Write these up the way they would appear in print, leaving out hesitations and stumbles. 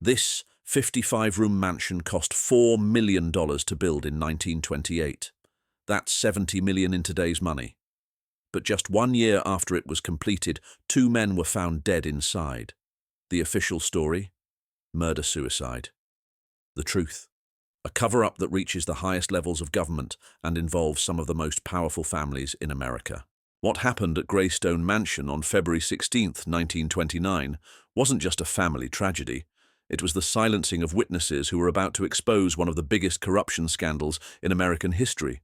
This 55-room mansion cost $4 million to build in 1928. That's $70 million in today's money. But just 1 year after it was completed, 2 men were found dead inside. The official story? Murder-suicide. The truth? A cover-up that reaches the highest levels of government and involves some of the most powerful families in America. What happened at Greystone Mansion on February 16, 1929, wasn't just a family tragedy. It was the silencing of witnesses who were about to expose one of the biggest corruption scandals in American history.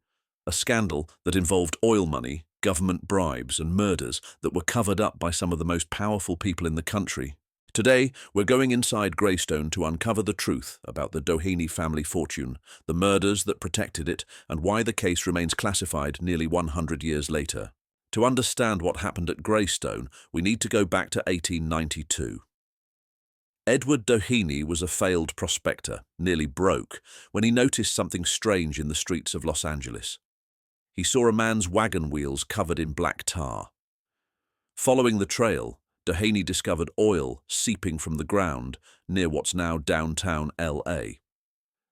A scandal that involved oil money, government bribes, and murders that were covered up by some of the most powerful people in the country. Today, we're going inside Greystone to uncover the truth about the Doheny family fortune, the murders that protected it, and why the case remains classified nearly 100 years later. To understand what happened at Greystone, we need to go back to 1892. Edward Doheny was a failed prospector, nearly broke, when he noticed something strange in the streets of Los Angeles. He saw a man's wagon wheels covered in black tar. Following the trail, Doheny discovered oil seeping from the ground near what's now downtown LA.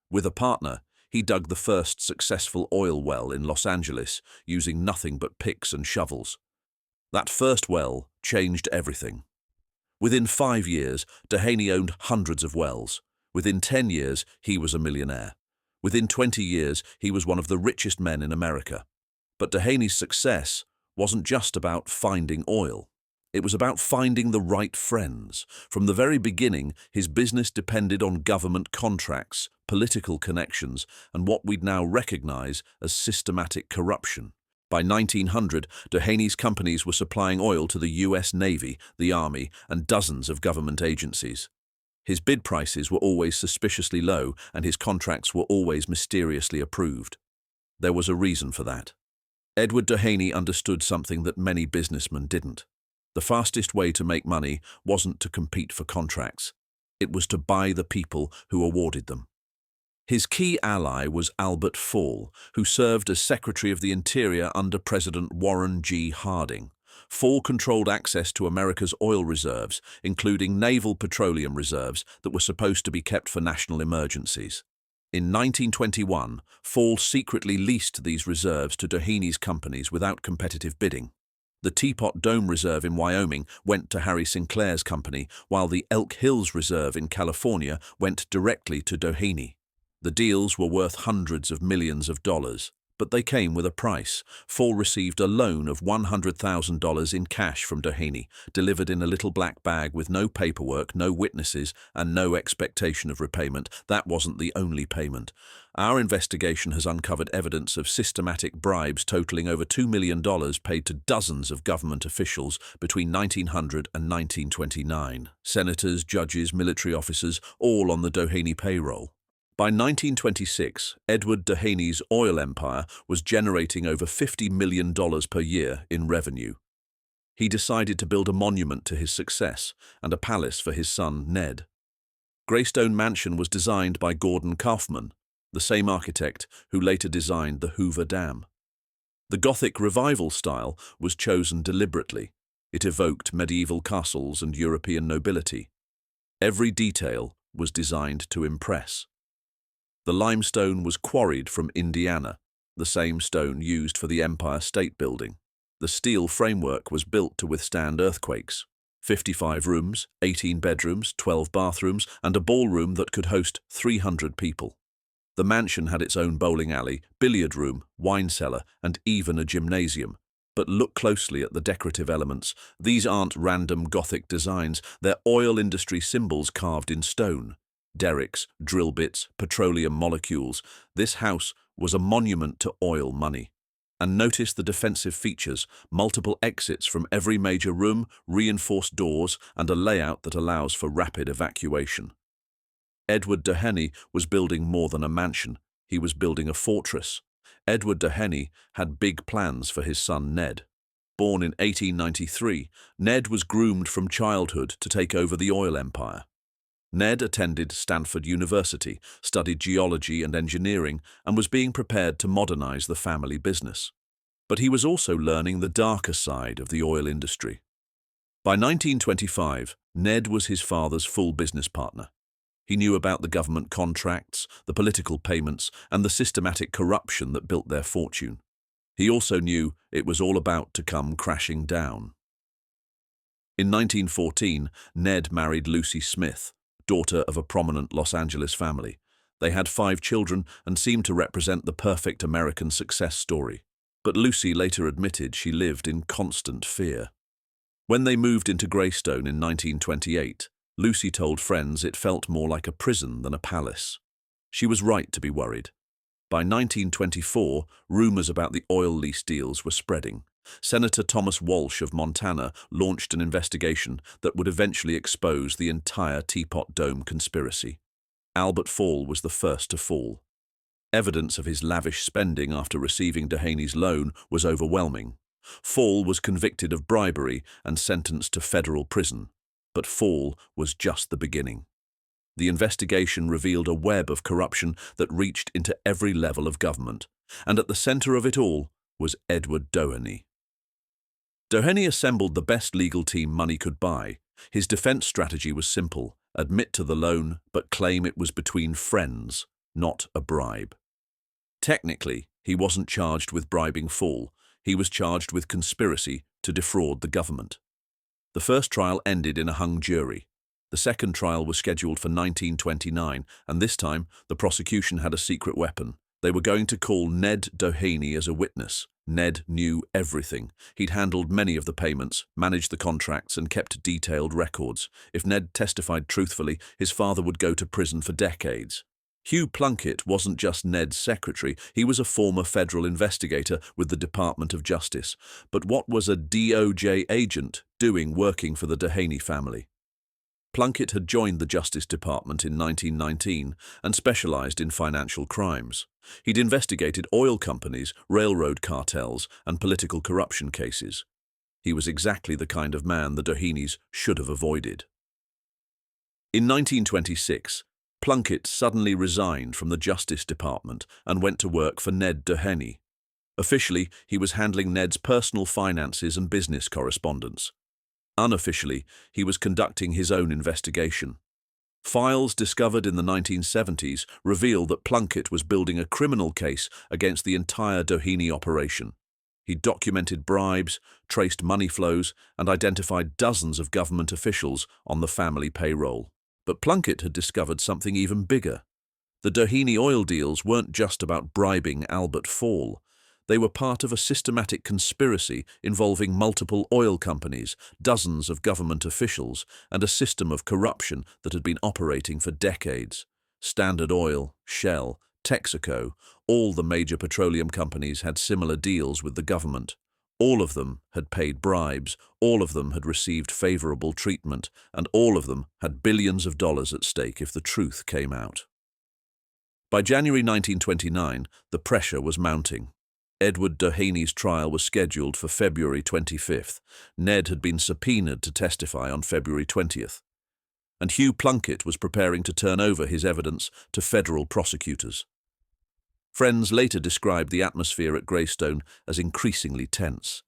With a partner, he dug the first successful oil well in Los Angeles using nothing but picks and shovels. That first well changed everything. Within 5 years, Doheny owned hundreds of wells. Within 10 years, he was a millionaire. Within 20 years, he was one of the richest men in America. But Doheny's success wasn't just about finding oil. It was about finding the right friends. From the very beginning, his business depended on government contracts, political connections, and what we'd now recognize as systematic corruption. By 1900, Doheny's companies were supplying oil to the US Navy, the Army, and dozens of government agencies. His bid prices were always suspiciously low, and his contracts were always mysteriously approved. There was a reason for that. Edward Doheny understood something that many businessmen didn't. The fastest way to make money wasn't to compete for contracts. It was to buy the people who awarded them. His key ally was Albert Fall, who served as Secretary of the Interior under President Warren G. Harding. Fall controlled access to America's oil reserves, including naval petroleum reserves that were supposed to be kept for national emergencies. In 1921, Fall secretly leased these reserves to Doheny's companies without competitive bidding. The Teapot Dome Reserve in Wyoming went to Harry Sinclair's company, while the Elk Hills Reserve in California went directly to Doheny. The deals were worth hundreds of millions of dollars, but they came with a price. Fall received a loan of $100,000 in cash from Doheny, delivered in a little black bag with no paperwork, no witnesses, and no expectation of repayment. That wasn't the only payment. Our investigation has uncovered evidence of systematic bribes totaling over $2 million paid to dozens of government officials between 1900 and 1929. Senators, judges, military officers, all on the Doheny payroll. By 1926, Edward Doheny's oil empire was generating over $50 million per year in revenue. He decided to build a monument to his success and a palace for his son, Ned. Greystone Mansion was designed by Gordon Kaufman, the same architect who later designed the Hoover Dam. The Gothic Revival style was chosen deliberately. It evoked medieval castles and European nobility. Every detail was designed to impress. The limestone was quarried from Indiana, the same stone used for the Empire State Building. The steel framework was built to withstand earthquakes. 55 rooms, 18 bedrooms, 12 bathrooms, and a ballroom that could host 300 people. The mansion had its own bowling alley, billiard room, wine cellar, and even a gymnasium. But look closely at the decorative elements. These aren't random Gothic designs, they're oil industry symbols carved in stone. Derricks, drill bits, petroleum molecules. This house was a monument to oil money. And notice the defensive features: multiple exits from every major room, reinforced doors, and a layout that allows for rapid evacuation. Edward Doheny was building more than a mansion. He was building a fortress. Edward Doheny had big plans for his son Ned. Born in 1893, Ned was groomed from childhood to take over the oil empire. Ned attended Stanford University, studied geology and engineering, and was being prepared to modernize the family business. But he was also learning the darker side of the oil industry. By 1925, Ned was his father's full business partner. He knew about the government contracts, the political payments, and the systematic corruption that built their fortune. He also knew it was all about to come crashing down. In 1914, Ned married Lucy Smith, daughter of a prominent Los Angeles family. They had 5 children and seemed to represent the perfect American success story. But Lucy later admitted she lived in constant fear. When they moved into Greystone in 1928, Lucy told friends it felt more like a prison than a palace. She was right to be worried. By 1924, rumors about the oil lease deals were spreading. Senator Thomas Walsh of Montana launched an investigation that would eventually expose the entire Teapot Dome conspiracy. Albert Fall was the first to fall. Evidence of his lavish spending after receiving Dohany's loan was overwhelming. Fall was convicted of bribery and sentenced to federal prison. But Fall was just the beginning. The investigation revealed a web of corruption that reached into every level of government, and at the center of it all was Edward Dohany. Dohany assembled the best legal team money could buy. His defense strategy was simple: admit to the loan, but claim it was between friends, not a bribe. Technically, he wasn't charged with bribing Fall. He was charged with conspiracy to defraud the government. The first trial ended in a hung jury. The second trial was scheduled for 1929, and this time the prosecution had a secret weapon. They were going to call Ned Dohany as a witness. Ned knew everything. He'd handled many of the payments, managed the contracts, and kept detailed records. If Ned testified truthfully, his father would go to prison for decades. Hugh Plunkett wasn't just Ned's secretary, he was a former federal investigator with the Department of Justice. But what was a DOJ agent doing working for the Dohany family? Plunkett had joined the Justice Department in 1919 and specialized in financial crimes. He'd investigated oil companies, railroad cartels, and political corruption cases. He was exactly the kind of man the Dohanys should have avoided. In 1926, Plunkett suddenly resigned from the Justice Department and went to work for Ned Dohany. Officially, he was handling Ned's personal finances and business correspondence. Unofficially, he was conducting his own investigation. Files discovered in the 1970s reveal that Plunkett was building a criminal case against the entire Dohany operation. He documented bribes, traced money flows, and identified dozens of government officials on the family payroll. But Plunkett had discovered something even bigger. The Dohany oil deals weren't just about bribing Albert Fall. They were part of a systematic conspiracy involving multiple oil companies, dozens of government officials, and a system of corruption that had been operating for decades. Standard Oil, Shell, Texaco, all the major petroleum companies had similar deals with the government. All of them had paid bribes, all of them had received favorable treatment, and all of them had billions of dollars at stake if the truth came out. By January 1929, the pressure was mounting. Edward Dohany's trial was scheduled for February 25th. Ned had been subpoenaed to testify on February 20th. And Hugh Plunkett was preparing to turn over his evidence to federal prosecutors. Friends later described the atmosphere at Greystone as increasingly tense.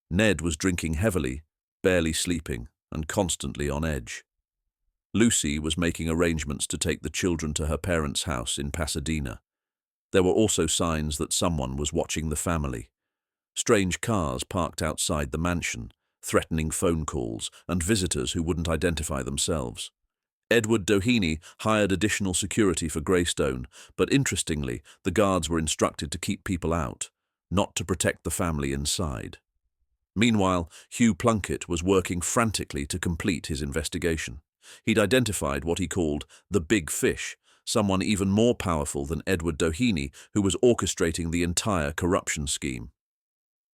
Ned was drinking heavily, barely sleeping, and constantly on edge. Lucy was making arrangements to take the children to her parents' house in Pasadena. There were also signs that someone was watching the family. Strange cars parked outside the mansion, threatening phone calls, and visitors who wouldn't identify themselves. Edward Dohany hired additional security for Greystone, but interestingly, the guards were instructed to keep people out, not to protect the family inside. Meanwhile, Hugh Plunkett was working frantically to complete his investigation. He'd identified what he called the big fish, someone even more powerful than Edward Dohany, who was orchestrating the entire corruption scheme.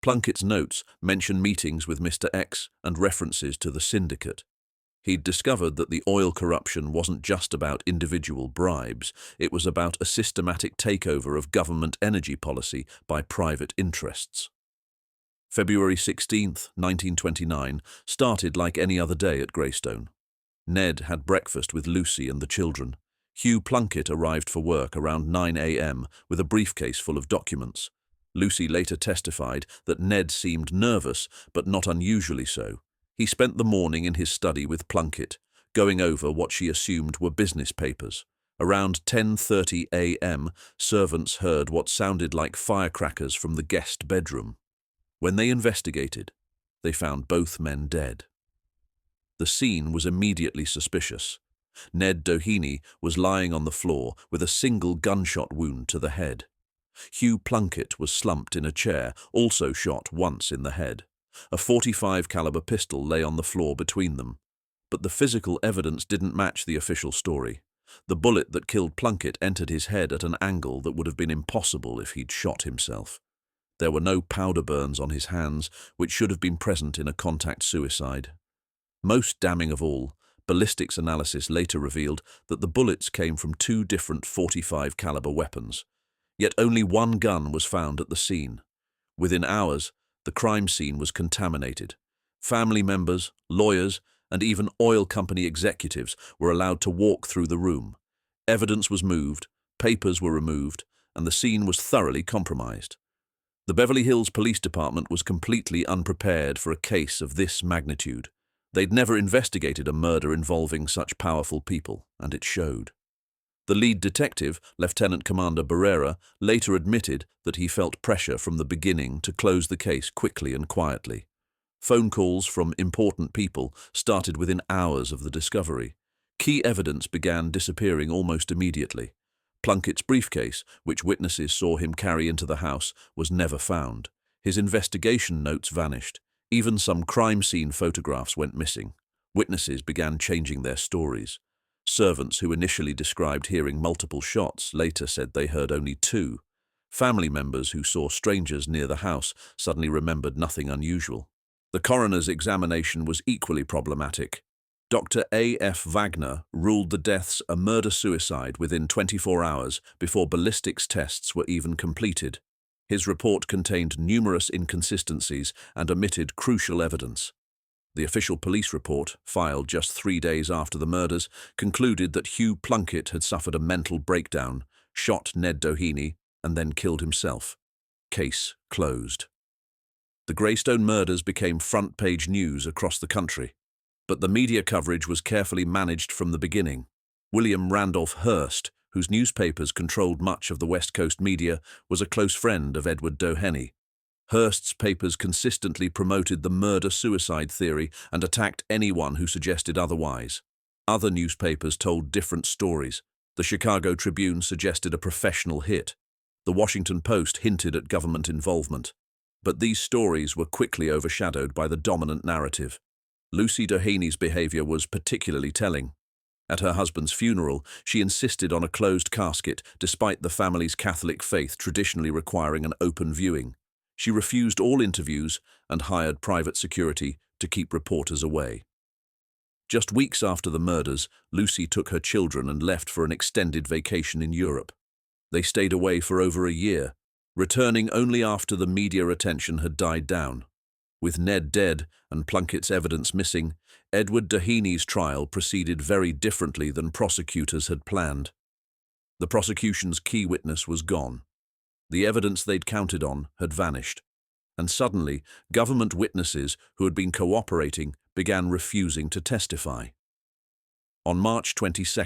Plunkett's notes mention meetings with Mr. X and references to the syndicate. He'd discovered that the oil corruption wasn't just about individual bribes, it was about a systematic takeover of government energy policy by private interests. February 16, 1929, started like any other day at Greystone. Ned had breakfast with Lucy and the children. Hugh Plunkett arrived for work around 9 a.m. with a briefcase full of documents. Lucy later testified that Ned seemed nervous, but not unusually so. He spent the morning in his study with Plunkett, going over what she assumed were business papers. Around 10:30 a.m., servants heard what sounded like firecrackers from the guest bedroom. When they investigated, they found both men dead. The scene was immediately suspicious. Ned Doheny was lying on the floor with a single gunshot wound to the head. Hugh Plunkett was slumped in a chair, also shot once in the head. A .45 caliber pistol lay on the floor between them. But the physical evidence didn't match the official story. The bullet that killed Plunkett entered his head at an angle that would have been impossible if he'd shot himself. There were no powder burns on his hands, which should have been present in a contact suicide. Most damning of all, ballistics analysis later revealed that the bullets came from two different .45 caliber weapons. Yet only one gun was found at the scene. Within hours, the crime scene was contaminated. Family members, lawyers, and even oil company executives were allowed to walk through the room. Evidence was moved, papers were removed, and the scene was thoroughly compromised. The Beverly Hills Police Department was completely unprepared for a case of this magnitude. They'd never investigated a murder involving such powerful people, and it showed. The lead detective, Lieutenant Commander Barrera, later admitted that he felt pressure from the beginning to close the case quickly and quietly. Phone calls from important people started within hours of the discovery. Key evidence began disappearing almost immediately. Plunkett's briefcase, which witnesses saw him carry into the house, was never found. His investigation notes vanished. Even some crime scene photographs went missing. Witnesses began changing their stories. Servants who initially described hearing multiple shots later said they heard only two. Family members who saw strangers near the house suddenly remembered nothing unusual. The coroner's examination was equally problematic. Dr. A.F. Wagner ruled the deaths a murder-suicide within 24 hours before ballistics tests were even completed. His report contained numerous inconsistencies and omitted crucial evidence. The official police report, filed just 3 days after the murders, concluded that Hugh Plunkett had suffered a mental breakdown, shot Ned Doheny, and then killed himself. Case closed. The Greystone murders became front-page news across the country. But the media coverage was carefully managed from the beginning. William Randolph Hearst, whose newspapers controlled much of the West Coast media, was a close friend of Edward Doheny. Hearst's papers consistently promoted the murder-suicide theory and attacked anyone who suggested otherwise. Other newspapers told different stories. The Chicago Tribune suggested a professional hit. The Washington Post hinted at government involvement. But these stories were quickly overshadowed by the dominant narrative. Lucy Doheny's behavior was particularly telling. At her husband's funeral, she insisted on a closed casket despite the family's Catholic faith traditionally requiring an open viewing. She refused all interviews and hired private security to keep reporters away. Just weeks after the murders, Lucy took her children and left for an extended vacation in Europe. They stayed away for over a year, returning only after the media attention had died down. With Ned dead and Plunkett's evidence missing, Edward Doheny's trial proceeded very differently than prosecutors had planned. The prosecution's key witness was gone. The evidence they'd counted on had vanished, and suddenly government witnesses who had been cooperating began refusing to testify. On March 22,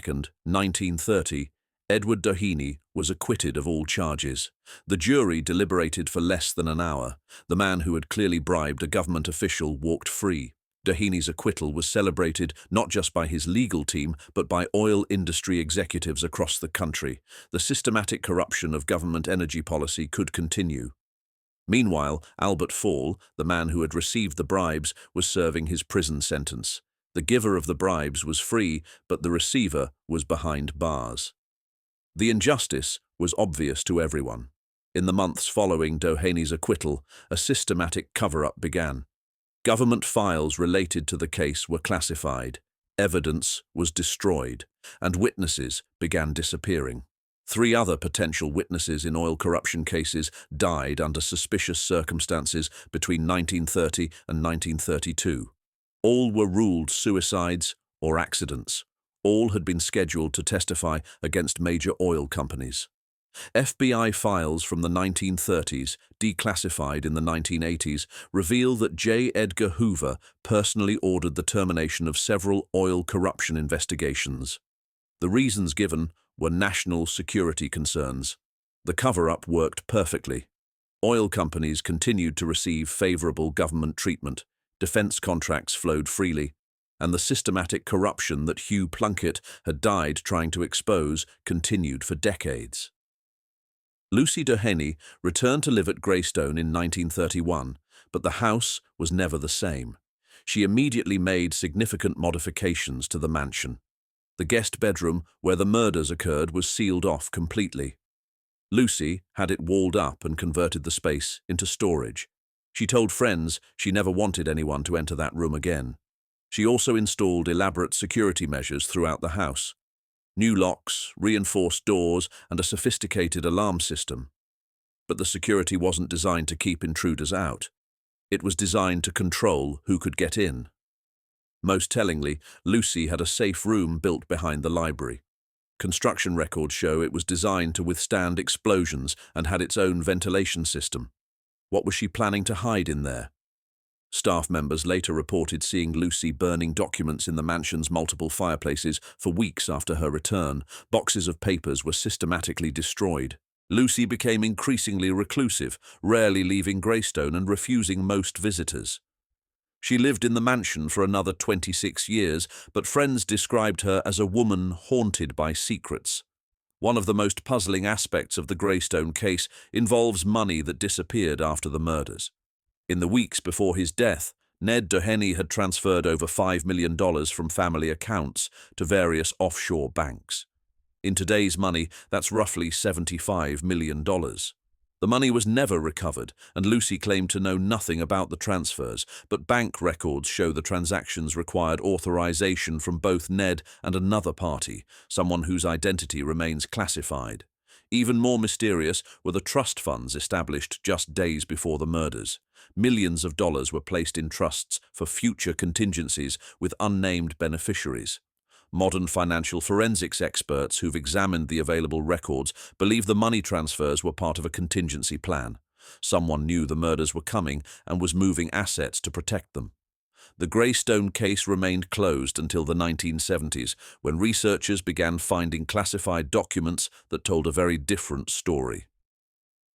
1930, Edward Doheny was acquitted of all charges. The jury deliberated for less than an hour. The man who had clearly bribed a government official walked free. Doheny's acquittal was celebrated not just by his legal team, but by oil industry executives across the country. The systematic corruption of government energy policy could continue. Meanwhile, Albert Fall, the man who had received the bribes, was serving his prison sentence. The giver of the bribes was free, but the receiver was behind bars. The injustice was obvious to everyone. In the months following Doheny's acquittal, a systematic cover-up began. Government files related to the case were classified, evidence was destroyed, and witnesses began disappearing. 3 other potential witnesses in oil corruption cases died under suspicious circumstances between 1930 and 1932. All were ruled suicides or accidents. All had been scheduled to testify against major oil companies. FBI files from the 1930s, declassified in the 1980s, reveal that J. Edgar Hoover personally ordered the termination of several oil corruption investigations. The reasons given were national security concerns. The cover-up worked perfectly. Oil companies continued to receive favorable government treatment, defense contracts flowed freely, and the systematic corruption that Hugh Plunkett had died trying to expose continued for decades. Lucy Doheny returned to live at Greystone in 1931, but the house was never the same. She immediately made significant modifications to the mansion. The guest bedroom where the murders occurred was sealed off completely. Lucy had it walled up and converted the space into storage. She told friends she never wanted anyone to enter that room again. She also installed elaborate security measures throughout the house. New locks, reinforced doors, and a sophisticated alarm system. But the security wasn't designed to keep intruders out. It was designed to control who could get in. Most tellingly, Lucy had a safe room built behind the library. Construction records show it was designed to withstand explosions and had its own ventilation system. What was she planning to hide in there? Staff members later reported seeing Lucy burning documents in the mansion's multiple fireplaces for weeks after her return. Boxes of papers were systematically destroyed. Lucy became increasingly reclusive, rarely leaving Greystone and refusing most visitors. She lived in the mansion for another 26 years, but friends described her as a woman haunted by secrets. One of the most puzzling aspects of the Greystone case involves money that disappeared after the murders. In the weeks before his death, Ned Doheny had transferred over $5 million from family accounts to various offshore banks. In today's money, that's roughly $75 million. The money was never recovered, and Lucy claimed to know nothing about the transfers, but bank records show the transactions required authorization from both Ned and another party, someone whose identity remains classified. Even more mysterious were the trust funds established just days before the murders. Millions of dollars were placed in trusts for future contingencies with unnamed beneficiaries. Modern financial forensics experts who've examined the available records believe the money transfers were part of a contingency plan. Someone knew the murders were coming and was moving assets to protect them. The Greystone case remained closed until the 1970s, when researchers began finding classified documents that told a very different story.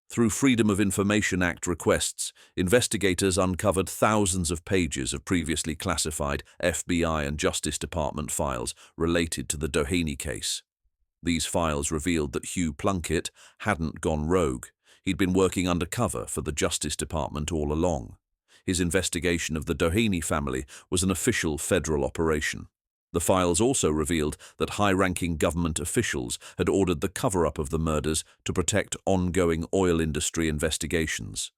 Through Freedom of Information Act requests, investigators uncovered thousands of pages of previously classified FBI and Justice Department files related to the Doheny case. These files revealed that Hugh Plunkett hadn't gone rogue. He'd been working undercover for the Justice Department all along. His investigation of the Doheny family was an official federal operation. The files also revealed that high-ranking government officials had ordered the cover-up of the murders to protect ongoing oil industry investigations.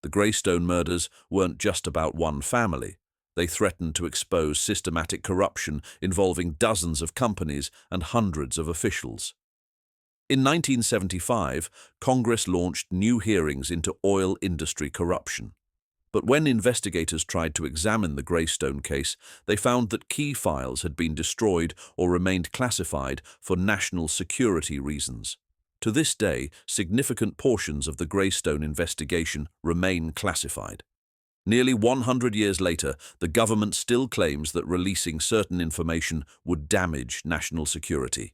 The Greystone murders weren't just about one family. They threatened to expose systematic corruption involving dozens of companies and hundreds of officials. In 1975, Congress launched new hearings into oil industry corruption. But when investigators tried to examine the Greystone case, they found that key files had been destroyed or remained classified for national security reasons. To this day, significant portions of the Greystone investigation remain classified. Nearly 100 years later, the government still claims that releasing certain information would damage national security.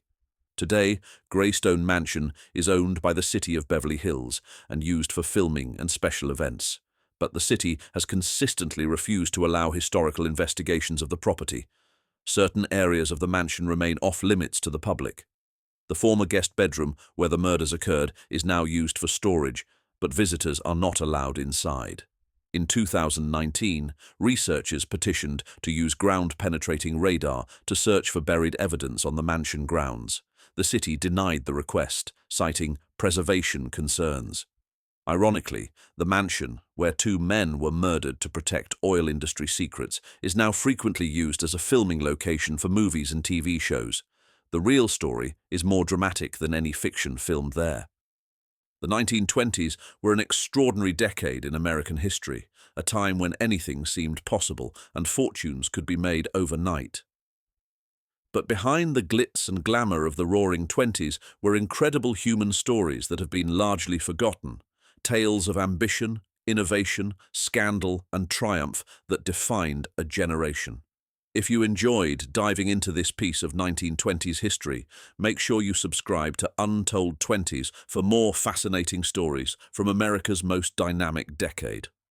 Today, Greystone Mansion is owned by the city of Beverly Hills and used for filming and special events. But the city has consistently refused to allow historical investigations of the property. Certain areas of the mansion remain off-limits to the public. The former guest bedroom, where the murders occurred, is now used for storage, but visitors are not allowed inside. In 2019, researchers petitioned to use ground-penetrating radar to search for buried evidence on the mansion grounds. The city denied the request, citing preservation concerns. Ironically, the mansion, where two men were murdered to protect oil industry secrets, is now frequently used as a filming location for movies and TV shows. The real story is more dramatic than any fiction filmed there. The 1920s were an extraordinary decade in American history, a time when anything seemed possible and fortunes could be made overnight. But behind the glitz and glamour of the Roaring Twenties were incredible human stories that have been largely forgotten, tales of ambition, innovation, scandal, and triumph that defined a generation. If you enjoyed diving into this piece of 1920s history, make sure you subscribe to Untold Twenties for more fascinating stories from America's most dynamic decade.